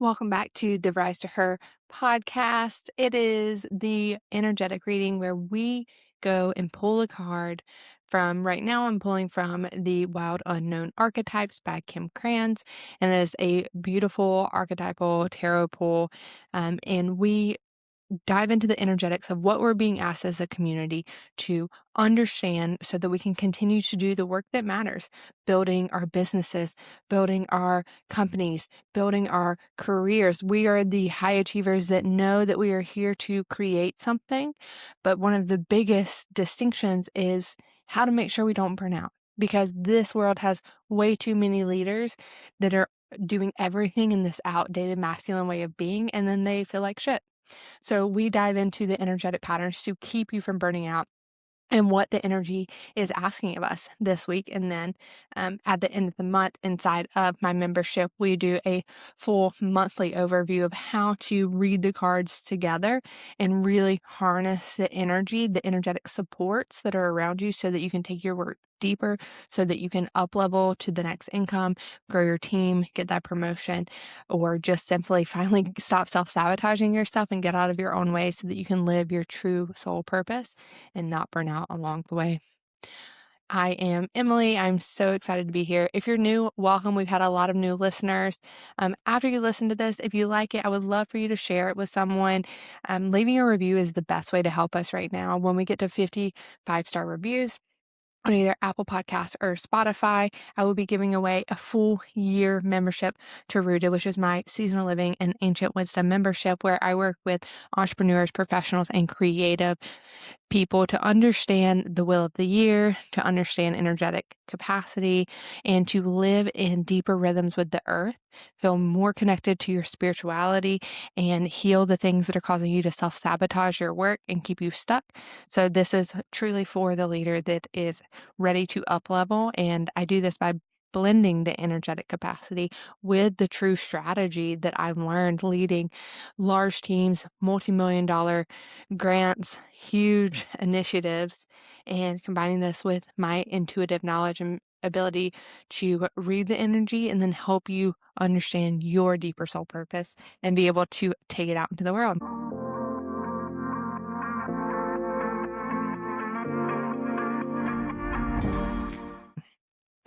Welcome back to the Rise to Her podcast. It is the energetic reading where we go and pull a card from, right now I'm pulling from the Wild Unknown Archetypes by Kim Kranz, and it is a beautiful archetypal tarot pull. And we dive into the energetics of what we're being asked as a community to understand so that we can continue to do the work that matters, building our businesses, building our companies, building our careers. We are the high achievers that know that we are here to create something. But one of the biggest distinctions is how to make sure we don't burn out, because this world has way too many leaders that are doing everything in this outdated masculine way of being, and then they feel like shit. So we dive into the energetic patterns to keep you from burning out and what the energy is asking of us this week. And then at the end of the month, inside of my membership, we do a full monthly overview of how to read the cards together and really harness the energy, the energetic supports that are around you so that you can take your work deeper, so that you can up level to the next income, grow your team, get that promotion, or just simply finally stop self-sabotaging yourself and get out of your own way so that you can live your true soul purpose and not burn out along the way. I am Emily. I'm so excited to be here. If you're new, welcome. We've had a lot of new listeners. After you listen to this, if you like it, I would love for you to share it with someone. Leaving a review is the best way to help us right now. When we get to 50 5-star reviews on either Apple Podcasts or Spotify, I will be giving away a full year membership to Rooted, which is my seasonal living and ancient wisdom membership, where I work with entrepreneurs, professionals, and creative people to understand the will of the year, to understand energetic capacity, and to live in deeper rhythms with the earth, feel more connected to your spirituality, and heal the things that are causing you to self-sabotage your work and keep you stuck. So this is truly for the leader that is ready to up level, and I do this by blending the energetic capacity with the true strategy that I've learned leading large teams, multi-million dollar grants, huge initiatives, and combining this with my intuitive knowledge and ability to read the energy and then help you understand your deeper soul purpose and be able to take it out into the world.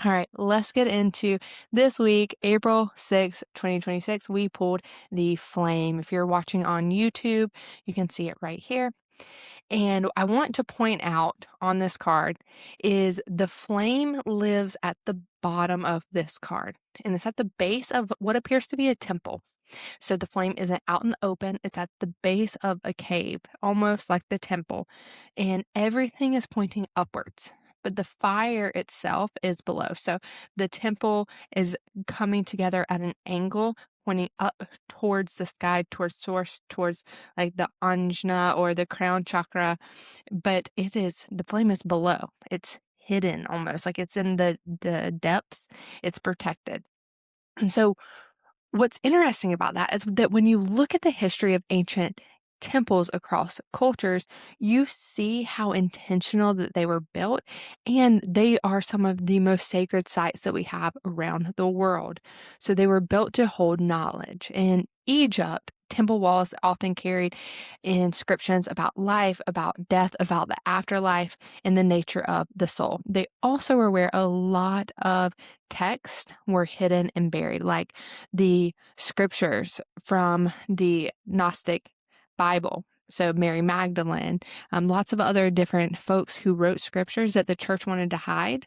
All right, let's get into this week, April 6th, 2026. We pulled the flame. If you're watching on YouTube, you can see it right here. And I want to point out on this card is the flame lives at the bottom of this card, and it's at the base of what appears to be a temple. So the flame isn't out in the open, it's at the base of a cave, almost like the temple, and everything is pointing upwards. But the fire itself is below. So the temple is coming together at an angle, pointing up towards the sky, towards source, towards like the Anjna or the crown chakra. But the flame is below. It's hidden almost, like it's in the depths. It's protected. And so what's interesting about that is that when you look at the history of ancient temples across cultures, you see how intentional that they were built, and they are some of the most sacred sites that we have around the world. So they were built to hold knowledge. In Egypt, temple walls often carried inscriptions about life, about death, about the afterlife, and the nature of the soul. They also were where a lot of texts were hidden and buried, like the scriptures from the Gnostic Bible. So Mary Magdalene, lots of other different folks who wrote scriptures that the church wanted to hide.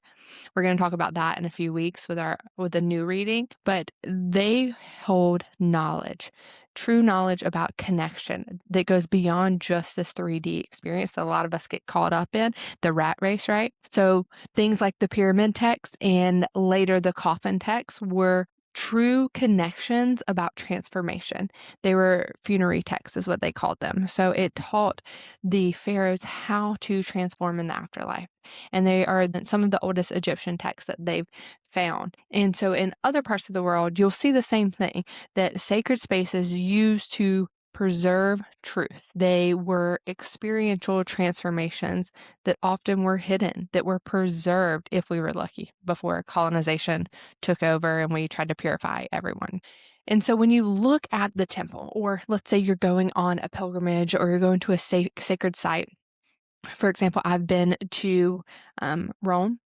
We're going to talk about that in a few weeks with a new reading, but they hold knowledge, true knowledge about connection that goes beyond just this 3D experience that a lot of us get caught up in, the rat race, right? So things like the pyramid text and later the coffin text were true connections about transformation. They were funerary texts is what they called them. So it taught the pharaohs how to transform in the afterlife. And they are some of the oldest Egyptian texts that they've found. And so in other parts of the world, you'll see the same thing, that sacred spaces used to preserve truth. They were experiential transformations that often were hidden, that were preserved if we were lucky before colonization took over and we tried to purify everyone. And so when you look at the temple, or let's say you're going on a pilgrimage or you're going to a sacred site, for example, I've been to Rome,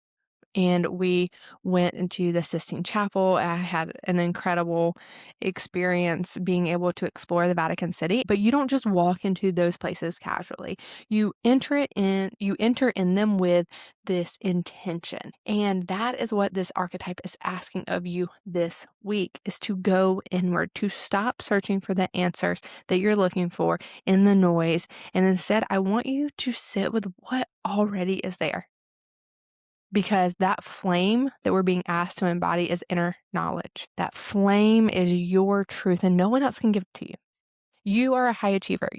and we went into the Sistine Chapel. I had an incredible experience being able to explore the Vatican City. But you don't just walk into those places casually. You enter in them with this intention. And that is what this archetype is asking of you this week, is to go inward, to stop searching for the answers that you're looking for in the noise. And instead, I want you to sit with what already is there. Because that flame that we're being asked to embody is inner knowledge. That flame is your truth, and no one else can give it to you. You are a high achiever.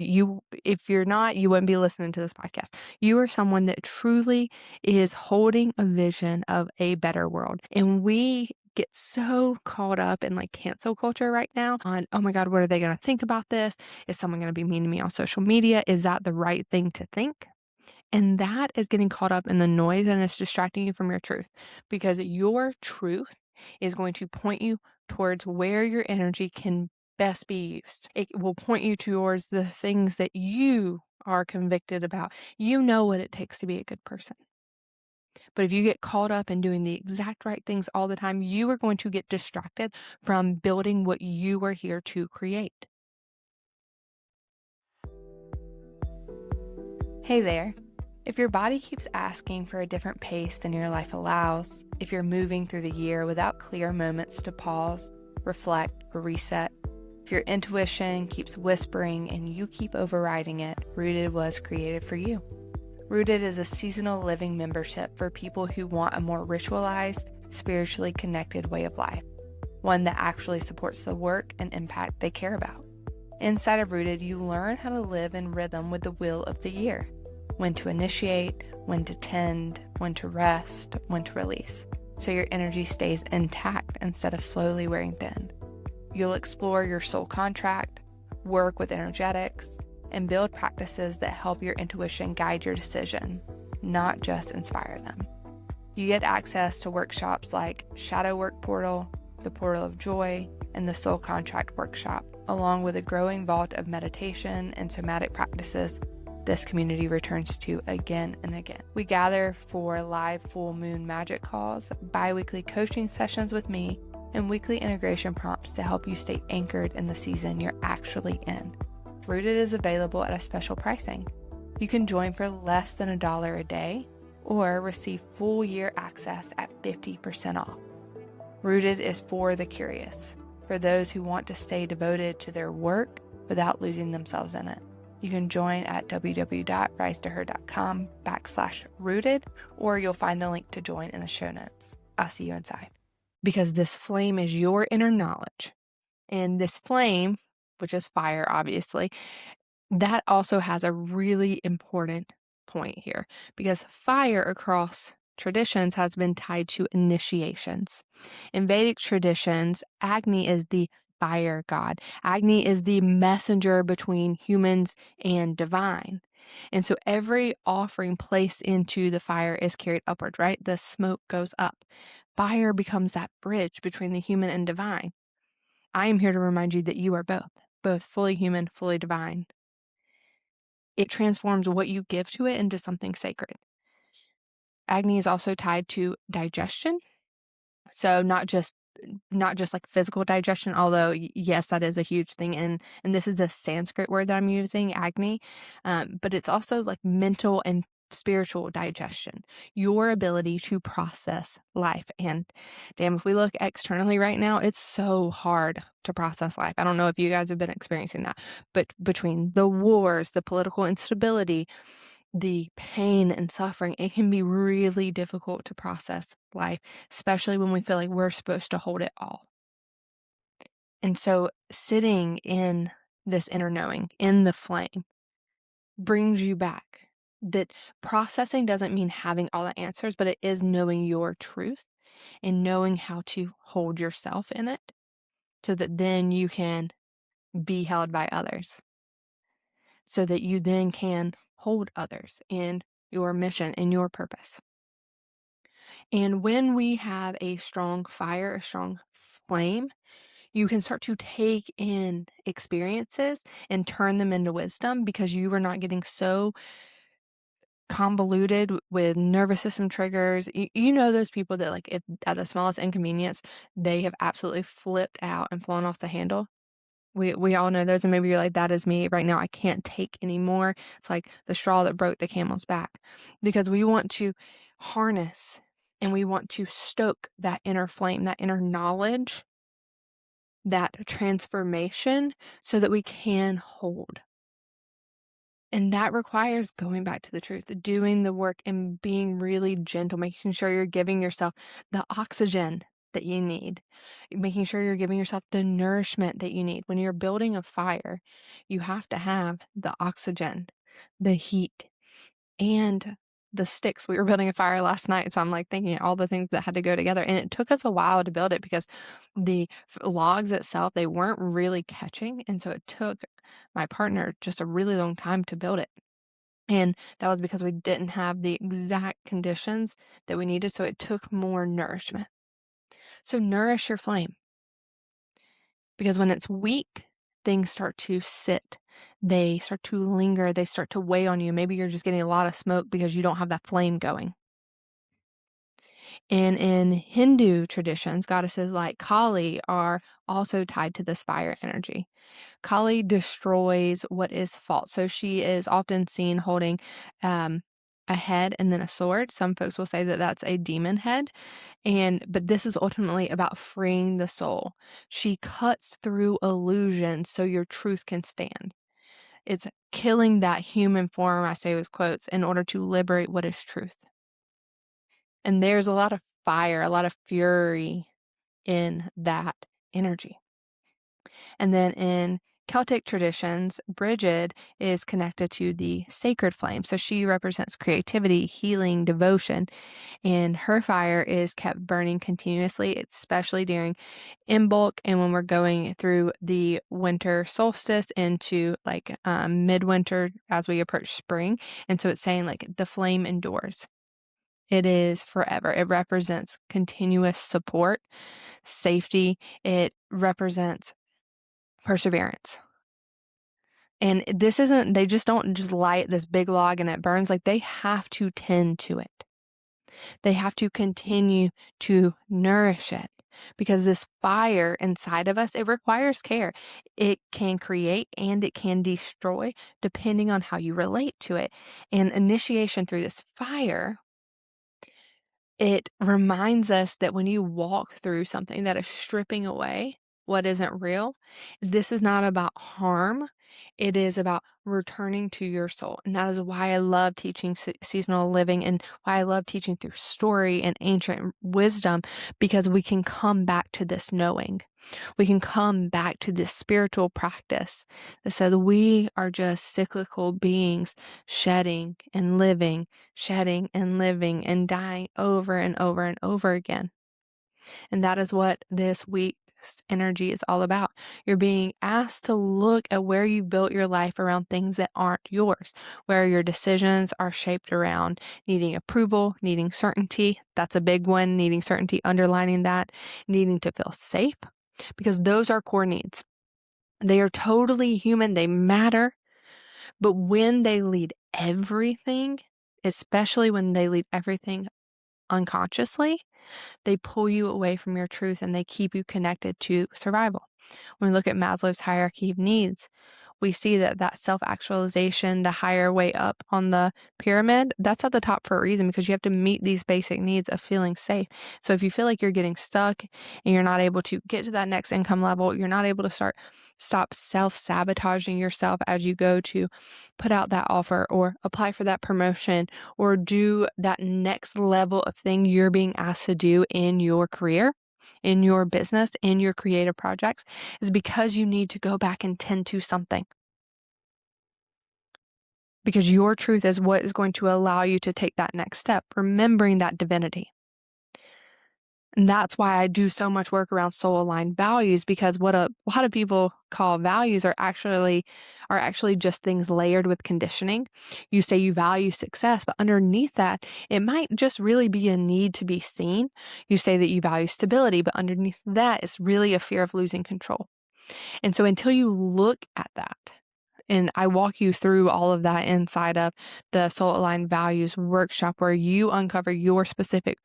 If you're not, you wouldn't be listening to this podcast. You are someone that truly is holding a vision of a better world. And we get so caught up in like cancel culture right now on, oh my God, what are they going to think about this? Is someone going to be mean to me on social media? Is that the right thing to think? And that is getting caught up in the noise, and it's distracting you from your truth, because your truth is going to point you towards where your energy can best be used. It will point you towards the things that you are convicted about. You know what it takes to be a good person. But if you get caught up in doing the exact right things all the time, you are going to get distracted from building what you are here to create. Hey there. If your body keeps asking for a different pace than your life allows, if you're moving through the year without clear moments to pause, reflect, or reset, if your intuition keeps whispering and you keep overriding it, Rooted was created for you. Rooted is a seasonal living membership for people who want a more ritualized, spiritually connected way of life, one that actually supports the work and impact they care about. Inside of Rooted, you learn how to live in rhythm with the wheel of the year. When to initiate, when to tend, when to rest, when to release, so your energy stays intact instead of slowly wearing thin. You'll explore your soul contract, work with energetics, and build practices that help your intuition guide your decision, not just inspire them. You get access to workshops like Shadow Work Portal, the Portal of Joy, and the Soul Contract Workshop, along with a growing vault of meditation and somatic practices this community returns to again and again. We gather for live full moon magic calls, bi-weekly coaching sessions with me, and weekly integration prompts to help you stay anchored in the season you're actually in. Rooted is available at a special pricing. You can join for less than $1 a day or receive full year access at 50% off. Rooted is for the curious, for those who want to stay devoted to their work without losing themselves in it. You can join at www.risetoher.com/rooted, or you'll find the link to join in the show notes. I'll see you inside. Because this flame is your inner knowledge. And this flame, which is fire, obviously, that also has a really important point here, because fire across traditions has been tied to initiations. In Vedic traditions, Agni is the fire god. Agni is the messenger between humans and divine. And so every offering placed into the fire is carried upward, right? The smoke goes up. Fire becomes that bridge between the human and divine. I am here to remind you that you are both fully human, fully divine. It transforms what you give to it into something sacred. Agni is also tied to digestion. So not just like physical digestion, although yes, that is a huge thing. And this is a Sanskrit word that I'm using, Agni. But it's also like mental and spiritual digestion, your ability to process life. And damn, if we look externally right now, it's so hard to process life. I don't know if you guys have been experiencing that, but between the wars, the political instability, the pain and suffering, it can be really difficult to process life, especially when we feel like we're supposed to hold it all. And so sitting in this inner knowing, in the flame, brings you back. That processing doesn't mean having all the answers, but it is knowing your truth and knowing how to hold yourself in it, so that then you can be held by others, so that you then can hold others in your mission and your purpose. And when we have a strong fire, a strong flame, You can start to take in experiences and turn them into wisdom because you are not getting so convoluted with nervous system triggers. You know those people that, like, if at the smallest inconvenience, they have absolutely flipped out and flown off the handle. We all know those, and maybe you're like, "That is me right now. I can't take anymore." It's like the straw that broke the camel's back, because we want to harness and we want to stoke that inner flame, that inner knowledge, that transformation, so that we can hold. And that requires going back to the truth, doing the work, and being really gentle, making sure you're giving yourself the oxygen that you need, making sure you're giving yourself the nourishment that you need. When you're building a fire, you have to have the oxygen, the heat, and the sticks. We were building a fire last night, so I'm like thinking all the things that had to go together. And it took us a while to build it because the logs itself, they weren't really catching. And so it took my partner just a really long time to build it. And that was because we didn't have the exact conditions that we needed. So it took more nourishment. So nourish your flame, because when it's weak, things start to sit. They start to linger. They start to weigh on you. Maybe you're just getting a lot of smoke because you don't have that flame going. And in Hindu traditions, goddesses like Kali are also tied to this fire energy. Kali destroys what is false. So she is often seen holding a head and then a sword. Some folks will say that that's a demon head. But this is ultimately about freeing the soul. She cuts through illusion so your truth can stand. It's killing that human form, I say with quotes, in order to liberate what is truth. And there's a lot of fire, a lot of fury in that energy. And then in Celtic traditions, Brigid is connected to the sacred flame. So she represents creativity, healing, devotion, and her fire is kept burning continuously, especially during Imbolc and when we're going through the winter solstice into like midwinter as we approach spring. And so it's saying like the flame endures. It is forever. It represents continuous support, safety. It represents perseverance. And this isn't, they just don't just light this big log and it burns. Like, they have to tend to it. They have to continue to nourish it, because this fire inside of us, it requires care. It can create and it can destroy depending on how you relate to it. And initiation through this fire, it reminds us that when you walk through something that is stripping away what isn't real, this is not about harm. It is about returning to your soul. And that is why I love teaching seasonal living, and why I love teaching through story and ancient wisdom, because we can come back to this knowing. We can come back to this spiritual practice that says we are just cyclical beings, shedding and living, and dying over and over and over again. And that is what this week's energy is all about. You're being asked to look at where you built your life around things that aren't yours, where your decisions are shaped around needing approval, needing certainty. That's a big one, needing certainty, underlining that, needing to feel safe, because those are core needs. They are totally human. They matter. But when they lead everything, especially when they lead everything unconsciously, they pull you away from your truth and they keep you connected to survival. When we look at Maslow's hierarchy of needs, we see that self-actualization, the higher way up on the pyramid, that's at the top for a reason, because you have to meet these basic needs of feeling safe. So if you feel like you're getting stuck and you're not able to get to that next income level, you're not able to stop self-sabotaging yourself as you go to put out that offer or apply for that promotion or do that next level of thing you're being asked to do in your career, in your business, in your creative projects, is because you need to go back and tend to something. Because your truth is what is going to allow you to take that next step, remembering that divinity. And that's why I do so much work around soul aligned values, because what a lot of people call values are actually just things layered with conditioning. You say you value success, but underneath that, it might just really be a need to be seen. You say that you value stability, but underneath that is really a fear of losing control. And so until you look at that, and I walk you through all of that inside of the Soul Aligned Values workshop, where you uncover your specific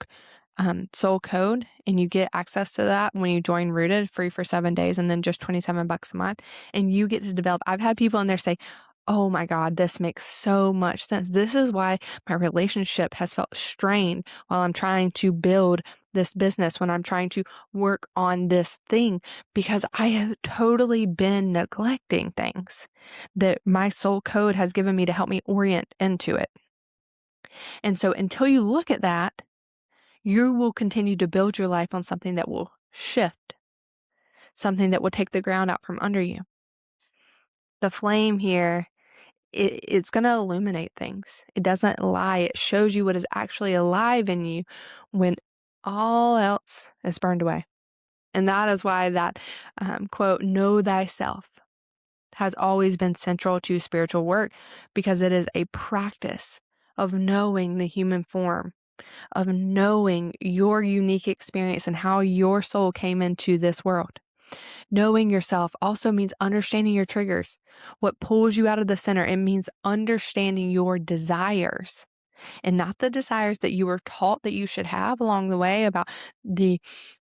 soul code, and you get access to that when you join Rooted, free for 7 days, and then just $27 a month. And you get to develop. I've had people in there say, "Oh my God, this makes so much sense. This is why my relationship has felt strained while I'm trying to build this business, when I'm trying to work on this thing, because I have totally been neglecting things that my soul code has given me to help me orient into it." And so until you look at that, you will continue to build your life on something that will shift, something that will take the ground out from under you. The flame here, it's going to illuminate things. It doesn't lie. It shows you what is actually alive in you when all else is burned away. And that is why that quote, "know thyself," has always been central to spiritual work, because it is a practice of knowing the human form, of knowing your unique experience and how your soul came into this world. Knowing yourself also means understanding your triggers, what pulls you out of the center. It means understanding your desires, and not the desires that you were taught that you should have along the way about the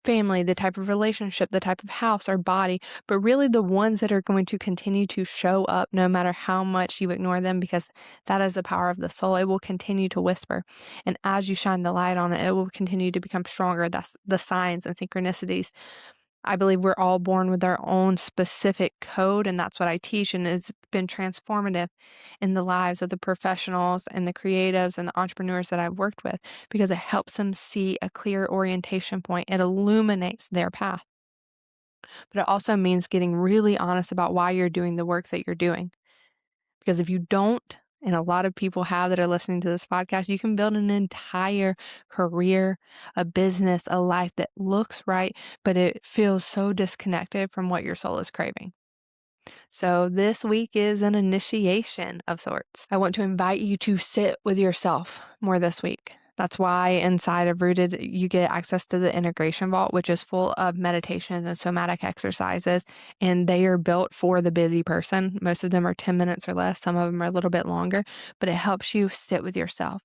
family, the type of relationship, the type of house or body, but really the ones that are going to continue to show up no matter how much you ignore them, because that is the power of the soul. It will continue to whisper. And as you shine the light on it, it will continue to become stronger. That's the signs and synchronicities. I believe we're all born with our own specific code, and that's what I teach, and it's been transformative in the lives of the professionals and the creatives and the entrepreneurs that I've worked with, because it helps them see a clear orientation point. It illuminates their path. But it also means getting really honest about why you're doing the work that you're doing. Because if you don't, and a lot of people have that are listening to this podcast, you can build an entire career, a business, a life that looks right, but it feels so disconnected from what your soul is craving. So this week is an initiation of sorts. I want to invite you to sit with yourself more this week. That's why inside of Rooted, you get access to the integration vault, which is full of meditations and somatic exercises, and they are built for the busy person. Most of them are 10 minutes or less. Some of them are a little bit longer, but it helps you sit with yourself,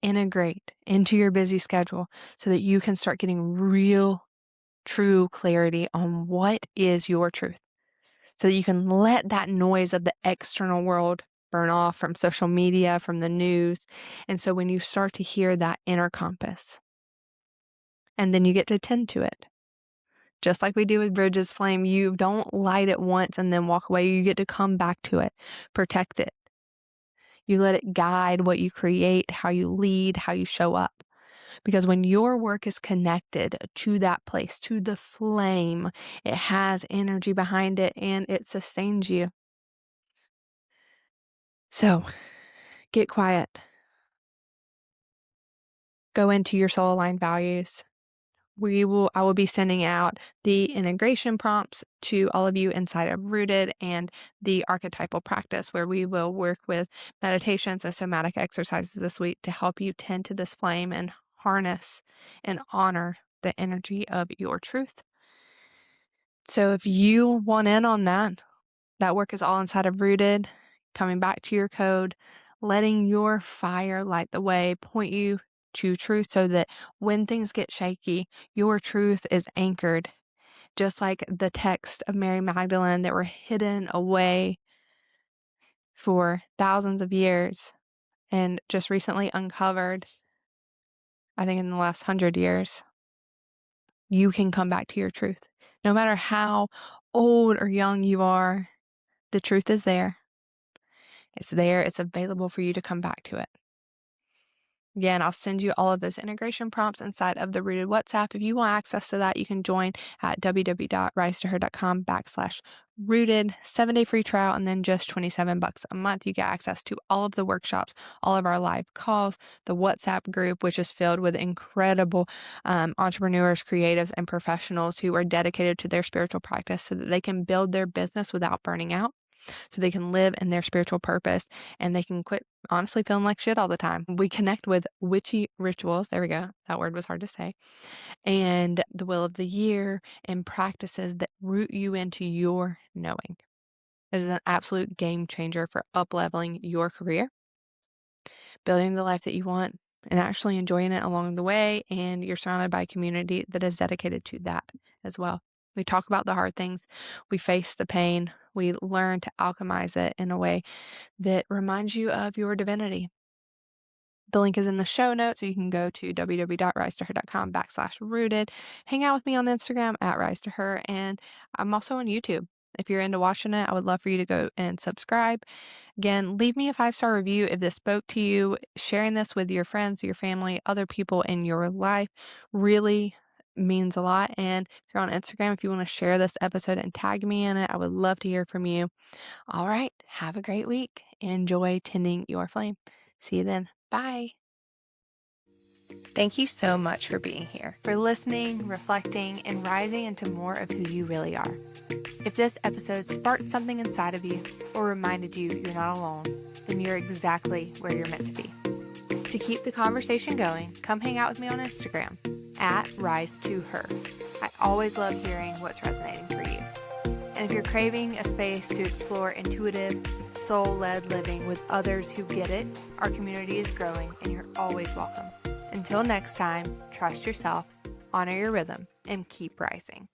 integrate into your busy schedule so that you can start getting real, true clarity on what is your truth, so that you can let that noise of the external world burn off from social media, from the news. And so when you start to hear that inner compass, and then you get to tend to it, just like we do with Bridges Flame, you don't light it once and then walk away. You get to come back to it, protect it. You let it guide what you create, how you lead, how you show up. Because when your work is connected to that place, to the flame, it has energy behind it and it sustains you. So get quiet. Go into your soul aligned values. I will be sending out the integration prompts to all of you inside of Rooted, and the archetypal practice, where we will work with meditations and somatic exercises this week to help you tend to this flame and harness and honor the energy of your truth. So if you want in on that work is all inside of Rooted, coming back to your code, letting your fire light the way, point you to truth, so that when things get shaky, your truth is anchored, just like the text of Mary Magdalene that were hidden away for thousands of years and just recently uncovered, I think in the last 100 years. You can come back to your truth. No matter how old or young you are, the truth is there. It's there. It's available for you to come back to it. Again, I'll send you all of those integration prompts inside of the Rooted WhatsApp. If you want access to that, you can join at www.risetoher.com/ Rooted 7-day free trial, and then just $27 a month. You get access to all of the workshops, all of our live calls, the WhatsApp group, which is filled with incredible entrepreneurs, creatives, and professionals who are dedicated to their spiritual practice so that they can build their business without burning out, so they can live in their spiritual purpose, and they can quit honestly feeling like shit all the time. We connect with witchy rituals. There we go. That word was hard to say. And the wheel of the year and practices that root you into your knowing. It is an absolute game changer for up-leveling your career, building the life that you want, and actually enjoying it along the way. And you're surrounded by a community that is dedicated to that as well. We talk about the hard things. We face the pain. We learn to alchemize it in a way that reminds you of your divinity. The link is in the show notes, so you can go to www.risetoher.com/rooted. Hang out with me on Instagram @risetoher, and I'm also on YouTube. If you're into watching it, I would love for you to go and subscribe. Again, leave me a 5-star review if this spoke to you. Sharing this with your friends, your family, other people in your life really means a lot. And if you're on Instagram, if you want to share this episode and tag me in it, I would love to hear from you. All right, have a great week. Enjoy tending your flame. See you then. Bye. Thank you so much for being here, for listening, reflecting, and rising into more of who you really are. If this episode sparked something inside of you or reminded you you're not alone, then you're exactly where you're meant to be. To keep the conversation going, come hang out with me on Instagram @rise2her. I always love hearing what's resonating for you. And if you're craving a space to explore intuitive, soul-led living with others who get it, our community is growing and you're always welcome. Until next time, trust yourself, honor your rhythm, and keep rising.